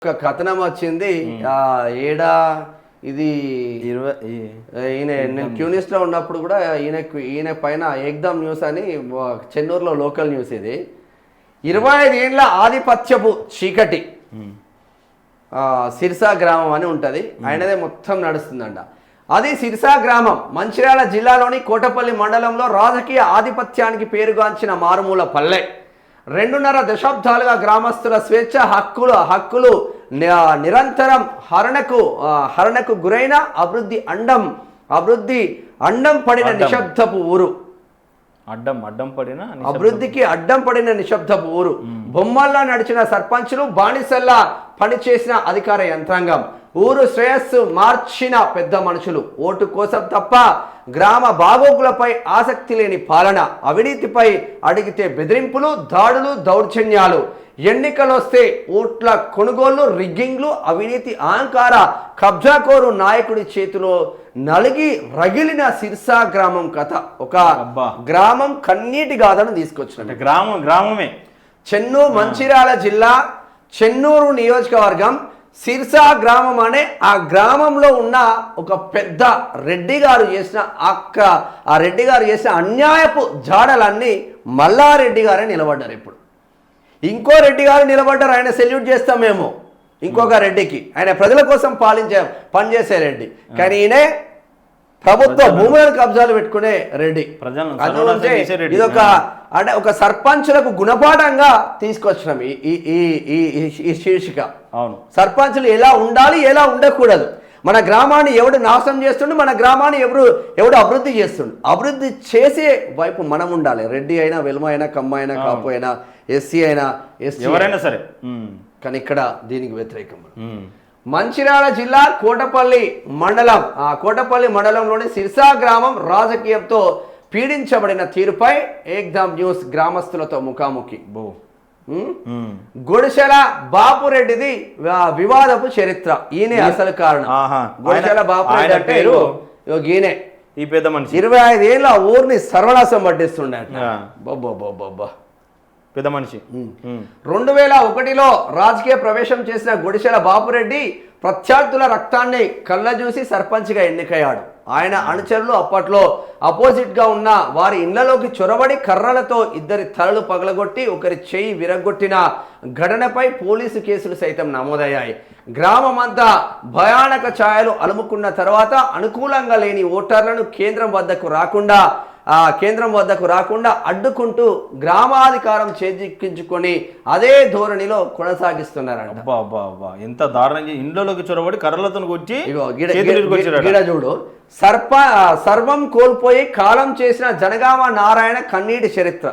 ఒక కథనం వచ్చింది ఏడా ఇది ఈయన నేను క్యూనిస్ట్ లో ఉన్నప్పుడు కూడా ఈయన పైన ఏక్దమ్ న్యూస్ అని చెన్నూరులో లోకల్ న్యూస్ ఇది 25 ఏళ్ల ఆధిపత్యపు చీకటి సిర్సా గ్రామం అని ఉంటుంది ఆయనదే మొత్తం నడుస్తుందంట. అది సిర్సా గ్రామం మంచిర్యాల జిల్లాలోని కోటపల్లి మండలంలో రాజకీయ ఆధిపత్యానికి పేరుగాంచిన మారుమూల పల్లె. 2.5 దశాబ్దాలుగా గ్రామస్తుల స్వేచ్ఛ హక్కులు నిరంతరం హరణకు గురైన అభివృద్ధి అండం పడిన నిశ్శబ్దపు ఊరు. అభివృద్ధికి అడ్డం పడిన నిశ్శబ్దపు ఊరు. బొమ్మల్లా నడిచిన సర్పంచులు, బానిసల్లా పనిచేసిన అధికార యంత్రాంగం, ఊరు శ్రేయస్సు మార్చిన పెద్ద మనుషులు, ఓటు కోసం తప్ప గ్రామ బాగోగులపై ఆసక్తి లేని పాలన, అవినీతిపై అడిగితే బెదిరింపులు, దాడులు, దౌర్జన్యాలు, ఎన్నికలొస్తే ఓట్ల కొనుగోళ్లు, రిగ్గింగ్లు, అవినీతి, అహంకార కబ్జాకోరు నాయకుడి చేతిలో నలిగి రగిలిన సిర్సా గ్రామం కథ. ఒక గ్రామం కన్నీటి గాథను తీసుకొచ్చినట్టు గ్రామమే చెన్నూరు, మంచిర్యాల జిల్లా చెన్నూరు నియోజకవర్గం సిర్సా గ్రామం అనే ఆ గ్రామంలో ఉన్న ఒక పెద్ద రెడ్డి గారు చేసిన ఆ రెడ్డి గారు చేసిన అన్యాయపు జాడలన్నీ మల్లారెడ్డి గారే నిలబడ్డారు. ఇప్పుడు ఇంకో రెడ్డి గారు నిలబడ్డారు, ఆయన సెల్యూట్ చేస్తాం మేము. ఇంకొక రెడ్డికి ఆయన ప్రజల కోసం పనిచేసే రెడ్డి, కానీ ఈయనే ప్రభుత్వ భూములను కబ్జాలు పెట్టుకునే రెడ్డి. అందుకే ఇది ఒక సర్పంచులకు గుణపాఠంగా తీసుకొచ్చినాం ఈ శీర్షిక. అవును, సర్పంచులు ఎలా ఉండాలి, ఎలా ఉండకూడదు, మన గ్రామాన్ని ఎవడు నాశనం చేస్తుండు, మన గ్రామాన్ని ఎవడు అభివృద్ధి చేస్తుండు, అభివృద్ధి చేసే వైపు మనం ఉండాలి. రెడ్డి అయినా, వెలుమ అయినా, కమ్మ అయినా, కాపు అయినా, ఎస్సీ అయినా, ఎస్టీ ఎవరైనా సరే. కానీ ఇక్కడ దీనికి వ్యతిరేకం. మంచిర్యాల జిల్లా కోటపల్లి మండలం, కోటపల్లి మండలంలోని సిర్సా గ్రామం రాజకీయంతో పీడించబడిన తీరుపై ఏక్దమ్ న్యూస్ గ్రామస్తులతో ముఖాముఖి. గుడిసెల బాపురెడ్డిది వివాదపు చరిత్ర. ఈయనే అసలు కారణం. గుడిసెల బాపురెడ్డి అంటే ఈయనే ఈ పెద్ద మనిషి 25 ఏళ్ళ ఊరిని సర్వనాశం పట్టిస్తుండే. పెద్ద మనిషి 2001లో రాజకీయ ప్రవేశం చేసిన గుడిసెల బాపురెడ్డి ప్రత్యర్థుల రక్తాన్ని కళ్ళజూసి సర్పంచ్గా ఎన్నికయ్యాడు. ఆయన అనుచరులు అప్పట్లో అపోజిట్గా ఉన్న వారి ఇళ్లలోకి చొరబడి కర్రలతో 2 తలలు పగలగొట్టి ఒకరి చేయి విరగొట్టిన ఘటనపై పోలీసు కేసులు సైతం నమోదయ్యాయి. గ్రామమంతా భయానక ఛాయలు అలుముకున్న తర్వాత అనుకూలంగా లేని ఓటర్లను కేంద్రం వద్దకు రాకుండా అడ్డుకుంటూ గ్రామాధికారం చేజిక్కించుకొని అదే ధోరణిలో కొనసాగిస్తున్నారంట. ఎంత దారుణంగా ఇండ్లలోకి చొరబడి కర్రలతో కొట్టి చూడు. సర్వం కోల్పోయి కాలం చేసిన జనగామ నారాయణ కన్నీటి చరిత్ర.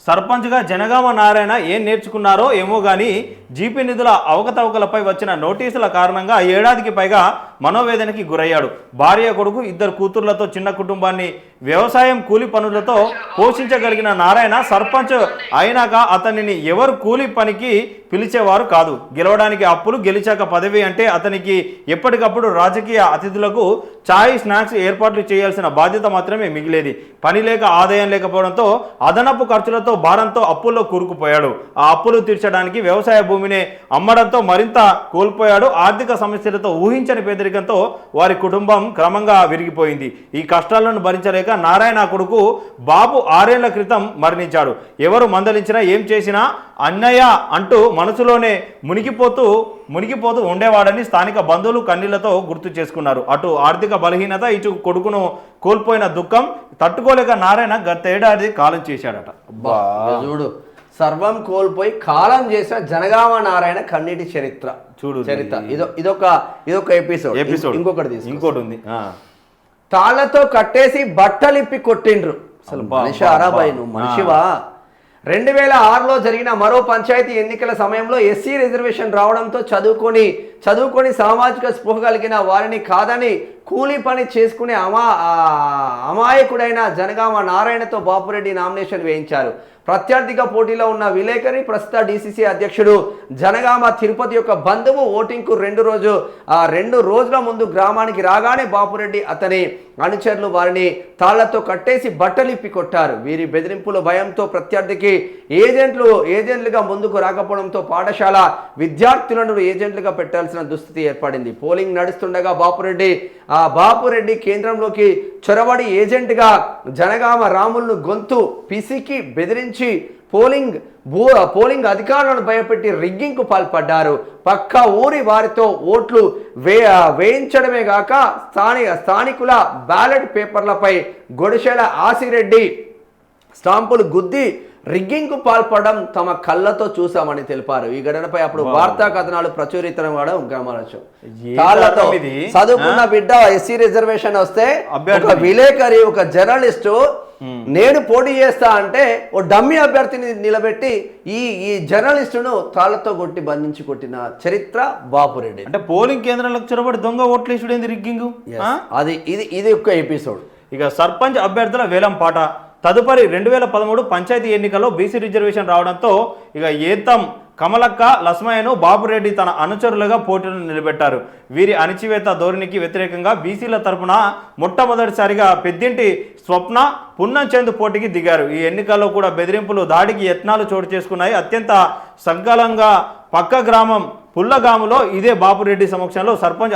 సర్పంచ్గా జనగామ నారాయణ ఏం నేర్చుకున్నారో ఏమో కానీ జీపీ నిధుల అవకతవకలపై వచ్చిన నోటీసుల కారణంగా 7 ఏడాదికి పైగా మనోవేదనకి గురయ్యాడు. భార్య, కొడుకు, 2 కూతుర్లతో చిన్న కుటుంబాన్ని వ్యవసాయం కూలి పనులతో పోషించగలిగిన నారాయణ సర్పంచ్ అయినాక అతనిని ఎవరు కూలి పనికి పిలిచేవారు కాదు. గెలవడానికి అప్పులు, గెలిచాక పదవి అంటే అతనికి ఎప్పటికప్పుడు రాజకీయ అతిథులకు ఛాయ్, స్నాక్స్ ఏర్పాట్లు చేయాల్సిన బాధ్యత మాత్రమే మిగిలేది. పని లేక, ఆదాయం లేకపోవడంతో అదనపు ఖర్చులతో భారంతో అప్పుల్లో కూరుకుపోయాడు. ఆ అప్పులు తీర్చడానికి వ్యవసాయ భూమిని అమ్మడంతో మరింత కోల్పోయాడు. ఆర్థిక సమస్యలతో ఊహించని పేదరికంతో వారి కుటుంబం క్రమంగా విరిగిపోయింది. ఈ కష్టాలను భరించలేక నారాయణ కొడుకు బాబు 6 ఏళ్ల క్రితం మరణించాడు. ఎవరు మందలించినా, ఏం చేసినా అన్నయ్య అంటూ మనసులోనే మునిగిపోతూ ఉండేవాడని స్థానిక బంధువులు కన్నీళ్లతో గుర్తు చేసుకున్నారు. అటు ఆర్థిక బలహీనత, ఇటు కొడుకును కోల్పోయిన దుఃఖం తట్టుకోలేక నారాయణ గత ఏడాది కాలం చేశాడట. చూడు, సర్వం కోల్పోయి కాలం చేసిన జనగామ నారాయణ కన్నీటి చరిత్ర. చూడు చరిత్ర. ఇదొక ఎపిసోడ్. ఇంకోటి ఉంది. తాళ్లతో కట్టేసి బట్టలిప్పి కొట్టిండ్రు. అసలు మనిషి అరాబాయి, నువ్వు మనిషివా? 2006లో జరిగిన మరో పంచాయతీ ఎన్నికల సమయంలో ఎస్సీ రిజర్వేషన్ రావడంతో చదువుకొని సామాజిక స్పృహ కలిగిన వారిని కాదని కూలీ పని చేసుకునే అమాయకుడైన జనగామ నారాయణతో బాపురెడ్డి నామినేషన్ వేయించారు. ప్రత్యర్థిగా పోటీలో ఉన్న విలేకరి, ప్రస్తుత డీసీసీ అధ్యక్షుడు జనగామ తిరుపతి యొక్క బంధువు ఓటింగ్కు 2 రోజుల ముందు గ్రామానికి రాగానే బాపురెడ్డి అతని అనుచరులు వారిని తాళ్లతో కట్టేసి బట్టలిప్పి కొట్టారు. వీరి బెదిరింపుల భయంతో ప్రత్యర్థికి ఏజెంట్లుగా ముందుకు రాకపోవడంతో పాఠశాల విద్యార్థులను ఏజెంట్లుగా పెట్టాల్సిన దుస్థితి ఏర్పడింది. పోలింగ్ నడుస్తుండగా బాపురెడ్డి కేంద్రంలోకి చొరబడి ఏజెంట్గా జనగామ రాములను గొంతు పిసికి బెదిరించి పోలింగ్ అధికారులను భయపెట్టి రిగ్గింగ్కు పాల్పడ్డారు. పక్క ఊరి వారితో ఓట్లు వేయించడమే గాక స్థానికుల బ్యాలెట్ పేపర్లపై గొడిశెల ఆసిరెడ్డి స్టాంపులు గుద్ది రిగ్గింగ్కు పాల్పడడం తమ కళ్ళతో చూసామని తెలిపారు. ఈ ఘటనపై అప్పుడు వార్తా కథనాలు ప్రచురితం గమనించు. కాళ్ళతో చదువుకున్న బిడ్డ ఎస్సీ రిజర్వేషన్ వస్తే ఒక విలేకరి ఒక జర్నలిస్టు నేను పోటీ చేస్తా అంటే ఓ డమ్మీ అభ్యర్థిని నిలబెట్టి ఈ జర్నలిస్టును తాళ్లతో కొట్టి బంధించి కొట్టిన చరిత్ర బాపురెడ్డి. అంటే పోలింగ్ కేంద్రాలకు చొరబడి దొంగ ఓట్లు వేసుడేంది రిగ్గింగ్. ఇది ఒక ఎపిసోడ్. ఇక సర్పంచ్ అభ్యర్థుల వేలం పాట. తదుపరి 2013 పంచాయతీ ఎన్నికల్లో బీసీ రిజర్వేషన్ రావడంతో ఇక ఏతం కమలక్క లస్మయ్యను బాపురెడ్డి తన అనుచరులుగా పోటీలను నిలబెట్టారు. వీరి అణిచివేత ధోరణికి వ్యతిరేకంగా బీసీల తరపున మొట్టమొదటిసారిగా పెద్దింటి స్వప్న పున్నంచెందు పోటీకి దిగారు. ఈ ఎన్నికల్లో కూడా బెదిరింపులు దాడికి యత్నాలు చోటు చేసుకున్నాయి. అత్యంత సంకలంగా పక్క గ్రామం పుల్లగాములో ఇదే బాపురెడ్డి సమక్షంలో సర్పంచ్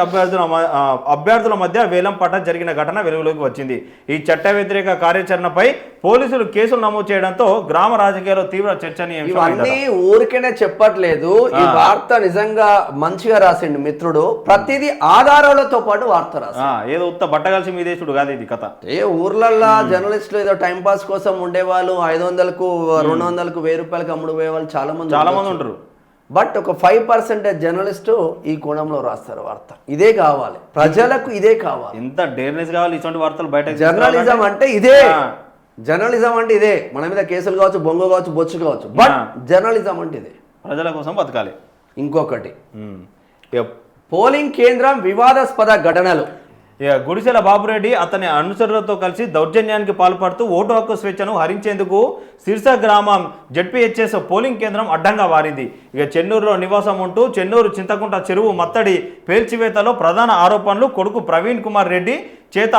అభ్యర్థుల మధ్య వేలం పాట జరిగిన ఘటన వెలుగులోకి వచ్చింది. ఈ చట్ట వ్యతిరేక కార్యాచరణపై పోలీసులు కేసులు నమోదు చేయడంతో గ్రామ రాజకీయాల్లో తీవ్ర చర్చనీయాంశం. ఊరికేనే చెప్పట్లేదు, ఈ వార్త నిజంగా మంచిగా రాసిండు మిత్రుడు. ప్రతిదీ ఆధారాలతో పాటు వార్త రాసి ఏదో ఉత్త బట్టగలిసి మీదేశుడు కాదు ఇది కథ. ఊర్లల్లో జర్నలిస్టులు ఏదో టైం పాస్ కోసం ఉండేవాళ్ళు 500కు 200కు 1000 రూపాయలకు అమ్ముడు పోయేవాళ్ళు చాలా మంది ఉంటారు. బట్ ఒక 5% జర్నలిస్టు ఈ కోణంలో రాస్తారు వార్త. ఇదే కావాలి ప్రజలకు, ఇదే కావాలి. ఎంత డేర్నెస్ కావాలి ఇటువంటి వార్తలు బయట. జర్నలిజం అంటే ఇదే, జర్నలిజం అంటే ఇదే. మన మీద కేసులు కావచ్చు, బొంగ కావచ్చు, బొచ్చు కావచ్చు, బట్ జర్నలిజం అంటే ఇదే. ప్రజల కోసం బతకాలి. ఇంకొకటి పోలింగ్ కేంద్రం వివాదాస్పద ఘటనలు. గుడిసెల బాపురెడ్డి అతని అనుచరులతో కలిసి దౌర్జన్యానికి పాల్పడుతూ ఓటు హక్కు స్వేచ్ఛను హరించేందుకు సిర్సా గ్రామం జెడ్పీహెచ్ఎస్ పోలింగ్ కేంద్రం అడ్డంగా మారింది. ఇక చెన్నూరులో నివాసం ఉంటూ చెన్నూరు చింతకుంట చెరువు మత్తడి పేల్చివేతలో ప్రధాన ఆరోపణలు కొడుకు ప్రవీణ్ కుమార్ రెడ్డి చేత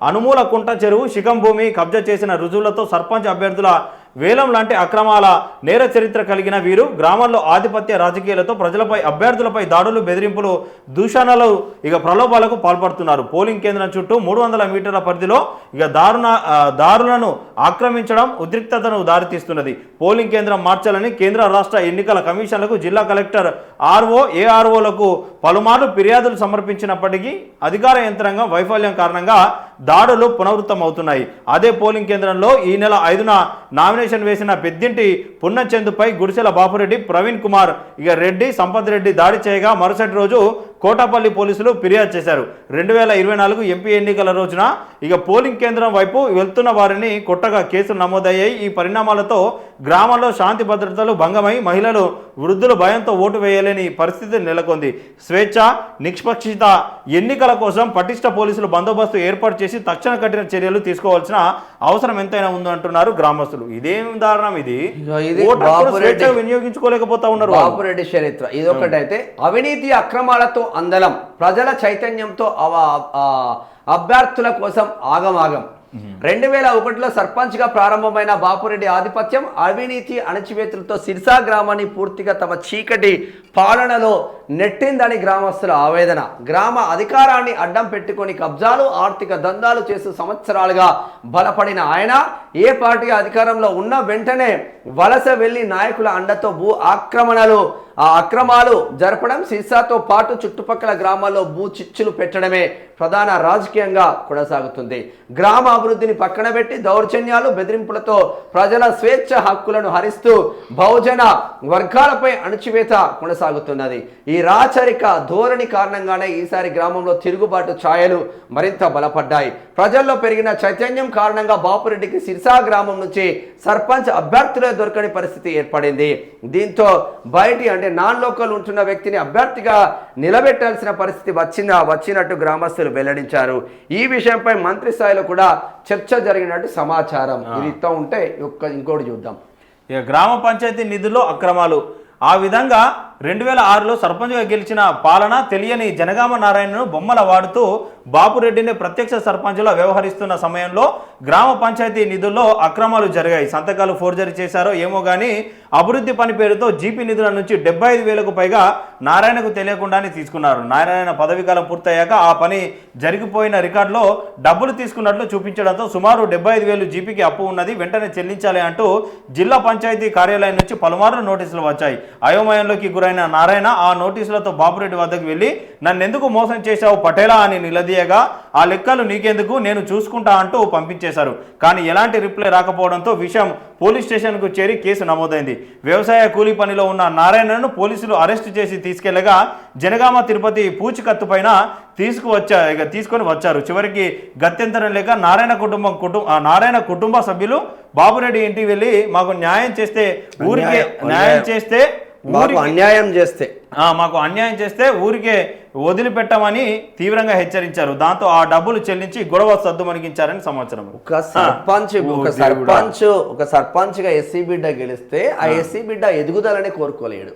అనుమూలకుంట చెరువు శిఖం భూమి కబ్జా చేసిన రుజువులతో సర్పంచ్ అభ్యర్థుల వేలం లాంటి అక్రమాల నేర చరిత్ర కలిగిన వీరు గ్రామాల్లో ఆధిపత్య రాజకీయాలతో ప్రజలపై అభ్యర్థులపై దాడులు, బెదిరింపులు, దూషణలు, ఇక ప్రలోభాలకు పాల్పడుతున్నారు. పోలింగ్ కేంద్రం చుట్టూ 300 మీటర్ల పరిధిలో ఇక దారులను ఆక్రమించడం ఉద్రిక్తతను దారితీస్తున్నది. పోలింగ్ కేంద్రం మార్చాలని కేంద్ర రాష్ట్ర ఎన్నికల కమిషన్లకు జిల్లా కలెక్టర్ ఏఆర్ఓలకు పలుమార్లు ఫిర్యాదులు సమర్పించినప్పటికీ అధికార యంత్రాంగం వైఫల్యం కారణంగా దాడులు పునరావృతమవుతున్నాయి. అదే పోలింగ్ కేంద్రంలో ఈ నెల 5న నామినేషన్ వేసిన పెద్దింటి పున్నచెందుపై గుడిసెల బాపురెడ్డి, ప్రవీణ్ కుమార్ రెడ్డి, సంపత్ రెడ్డి దాడి చేయగా మరుసటి రోజు కోటపల్లి పోలీసులు ఫిర్యాదు చేశారు. 2024 ఎంపీ ఎన్నికల రోజున ఇక పోలింగ్ కేంద్రం వైపు వెళ్తున్న వారిని కొట్టగా కేసులు నమోదయ్యాయి. ఈ పరిణామాలతో గ్రామంలో శాంతి భద్రతలు భంగమై మహిళలు, వృద్ధులు భయంతో ఓటు వేయలేని పరిస్థితి నెలకొంది. స్వేచ్ఛ, నిష్పక్షిత ఎన్నికల కోసం పటిష్ట పోలీసులు బందోబస్తు ఏర్పాటు చేసి తక్షణ కఠిన చర్యలు తీసుకోవాల్సిన అవసరం ఎంతైనా ఉందంటున్నారు గ్రామస్తులు. ఇదేం దారుణం ఇది. వినియోగించుకోలేకపోతా ఉన్నారు. బాపురెడ్డి చరిత్ర ఇదొకటైతే అవినీతి అక్రమాలతో అందలం, ప్రజల చైతన్యంతో అభ్యర్థుల కోసం ఆగమాగం. 2001లో సర్పంచ్గా ప్రారంభమైన బాపురెడ్డి ఆధిపత్యం అవినీతి అణచివేతలతో సిర్సా గ్రామాన్ని పూర్తిగా తమ చీకటి పాలనలో నెట్టిందని గ్రామస్తుల ఆవేదన. గ్రామ అధికారాన్ని అడ్డం పెట్టుకొని కబ్జాలు, ఆర్థిక దందాలు చేస్తూ సంవత్సరాలుగా బలపడిన ఆయన ఏ పార్టీ అధికారంలో ఉన్న వెంటనే వలస వెళ్లి నాయకుల అండతో అక్రమాలు జరపడం, సిర్సాతో పాటు చుట్టుపక్కల గ్రామాల్లో భూ చిచ్చులు పెట్టడమే ప్రధాన రాజకీయంగా కొనసాగుతుంది. గ్రామ అభివృద్ధిని పక్కన పెట్టి దౌర్జన్యాలు, బెదిరింపులతో ప్రజల స్వేచ్ఛ హక్కులను హరిస్తూ బహుజన వర్గాలపై అణచివేత కొనసాగుతున్నది. ఈ రాచరిక ధోరణి కారణంగానే ఈసారి గ్రామంలో తిరుగుబాటు ఛాయలు మరింత బలపడ్డాయి. ప్రజల్లో పెరిగిన చైతన్యం కారణంగా బాపురెడ్డికి సిర్సా గ్రామం నుంచి సర్పంచ్ అభ్యర్థులే దొరకని పరిస్థితి ఏర్పడింది. దీంతో బయటి అంటే నాన్ లోకల్ ఉంటున్న వ్యక్తిని అభ్యర్థిగా నిలబెట్టాల్సిన పరిస్థితి వచ్చినట్టు గ్రామస్తులు వెల్లడించారు. ఈ విషయంపై మంత్రి స్థాయిలో కూడా చర్చ జరిగినట్టు సమాచారం. ఇది ఉంటే ఇంకోటి చూద్దాం. గ్రామ పంచాయతీ నిధుల్లో అక్రమాలు. ఆ విధంగా 2006లో సర్పంచ్గా గెలిచిన పాలన తెలియని జనగామ నారాయణను బొమ్మల వాడుతూ బాపురెడ్డిని ప్రత్యక్ష సర్పంచ్గా వ్యవహరిస్తున్న సమయంలో గ్రామ పంచాయతీ నిధుల్లో అక్రమాలు జరిగాయి. సంతకాలు ఫోర్జరీ చేశారో ఏమో కానీ అభివృద్ధి పని పేరుతో జీపీ నిధుల నుంచి 75,000కు పైగా నారాయణకు తెలియకుండానే తీసుకున్నారు. నారాయణ పదవీకాలం పూర్తయ్యాక ఆ పని జరిగిపోయిన రికార్డులో డబ్బులు తీసుకున్నట్లు చూపించడంతో సుమారు 75,000 జీపీకి అప్పు ఉన్నది, వెంటనే చెల్లించాలి అంటూ జిల్లా పంచాయతీ కార్యాలయం నుంచి పలుమార్లు నోటీసులు వచ్చాయి. అయోమయంలోకి గురైన నారాయణ ఆ నోటీసులతో బాపురెడ్డి వద్దకు వెళ్లి నన్నెందుకు మోసం చేశావు పటేలా అని నిలదీయగా ఆ లెక్కలు నీకెందుకు, నేను చూసుకుంటా అంటూ పంపించేశారు. కానీ ఎలాంటి రిప్లై రాకపోవడంతో విషయం పోలీస్ స్టేషన్కు చేరి కేసు నమోదైంది. వ్యవసాయ కూలీ పనిలో ఉన్న నారాయణను పోలీసులు అరెస్టు చేసి తీసుకెళ్లగా జనగామ తిరుపతి పూచికత్తు పైన తీసుకొని వచ్చారు. చివరికి గత్యంతరం లేక నారాయణ కుటుంబ సభ్యులు బాపురెడ్డి ఇంటికి వెళ్ళి మాకు న్యాయం చేస్తే ఊరికే మాకు అన్యాయం చేస్తే ఊరికే వదిలిపెట్టమని తీవ్రంగా హెచ్చరించారు. దాంతో ఆ డబ్బులు చెల్లించి గొడవ సద్దుమణిగించారని సమాచారం. ఒక సర్పంచ్ గా ఎస్సీ బిడ్డ గెలిస్తే ఆ ఎస్సీ బిడ్డ ఎదుగుదలని కోరుకోలేడు.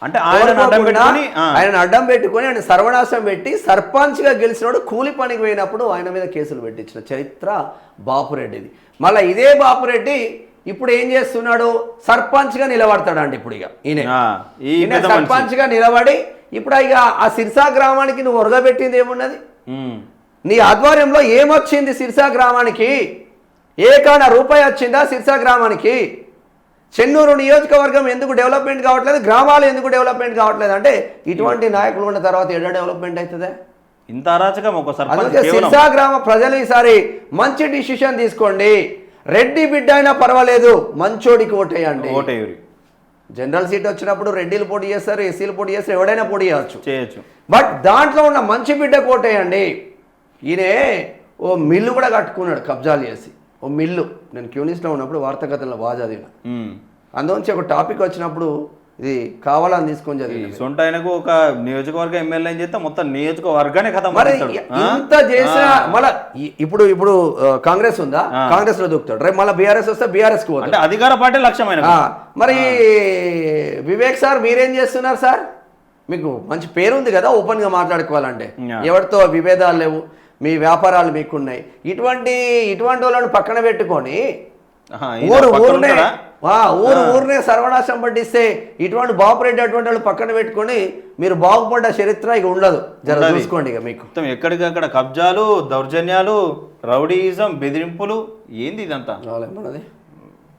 అంటే ఆయన అడ్డం పెట్టుకొని ఆయన సర్వనాశం పెట్టి సర్పంచ్ గా గెలిచినోడు కూలి పనికి పోయినప్పుడు ఆయన మీద కేసులు పెట్టించిన చరిత్ర బాపురెడ్డిది. మళ్ళీ ఇదే బాపురెడ్డి ఇప్పుడు ఏం చేస్తున్నాడు, సర్పంచ్ గా నిలబడతాడండి. ఇప్పుడు ఇక ఈయన సర్పంచ్ గా నిలబడి ఇప్పుడు ఇక ఆ సిర్సా గ్రామానికి నువ్వు ఒరగబెట్టింది ఏమున్నది, నీ ఆధ్వర్యంలో ఏమొచ్చింది సిర్సా గ్రామానికి, ఏకైనా రూపాయి వచ్చిందా సిర్సా గ్రామానికి? చెన్నూరు నియోజకవర్గం ఎందుకు డెవలప్మెంట్ కావట్లేదు, గ్రామాలు ఎందుకు డెవలప్మెంట్ కావట్లేదు అంటే ఇటువంటి నాయకులు ఉన్న తర్వాత ఎడ డెవలప్మెంట్ అవుతుందా? ఇంత అరాచకం ఒక సిర్సా గ్రామ ప్రజలు ఈసారి మంచి డిసిషన్ తీసుకోండి. రెడ్డి బిడ్డ అయినా పర్వాలేదు, మంచోడికి ఓటేయండి. జనరల్ సీట్ వచ్చినప్పుడు రెడ్డిలు పోటీ చేస్తారు, ఎస్సీలు పోటీ చేస్తారు, ఎవడైనా పోటీ చేయొచ్చు. బట్ దాంట్లో ఉన్న మంచి బిడ్డకు ఓటేయండి. ఈయనే ఓ మిల్లు కూడా కట్టుకున్నాడు కబ్జాలు చేసి. ఓ మిల్లు నేను క్యూనిస్లో ఉన్నప్పుడు వార్తాకథలో బాగా చదివిన. అందులోంచి ఒక టాపిక్ వచ్చినప్పుడు ఇది కావాలని తీసుకొని చదివి సొంత ఆయనకు ఒక నియోజకవర్గ ఎమ్మెల్యే అని చెప్తే మొత్తం నియోజకవర్గానే కథ. మరి ఇంత చేసిన మళ్ళీ ఇప్పుడు కాంగ్రెస్ ఉందా, కాంగ్రెస్ లో దూకుతాడు. రేపు మళ్ళీ బీఆర్ఎస్ వస్తే బీఆర్ఎస్ కు అంటే అధికార పార్టీ లక్ష్యమైన. మరి వివేక్ సార్ మీరేం చేస్తున్నారు సార్? మీకు మంచి పేరు ఉంది కదా ఓపెన్ గా మాట్లాడుకోవాలంటే, ఎవరితో విభేదాలు లేవు, మీ వ్యాపారాలు మీకున్నాయి. ఇటువంటి వాళ్ళని పక్కన పెట్టుకొని ఊరునే సర్వనాశం పట్టిస్తే ఇటువంటి బాపురెడ్డి అటువంటి వాళ్ళు పక్కన పెట్టుకొని మీరు బాగుపడ్డ చరిత్ర ఇక ఉండదు. జర చూసుకోండి ఇక మీకు ఎక్కడికక్కడ కబ్జాలు, దౌర్జన్యాలు, రౌడీయిజం, బెదిరింపులు, ఏంది ఇదంతా? మనది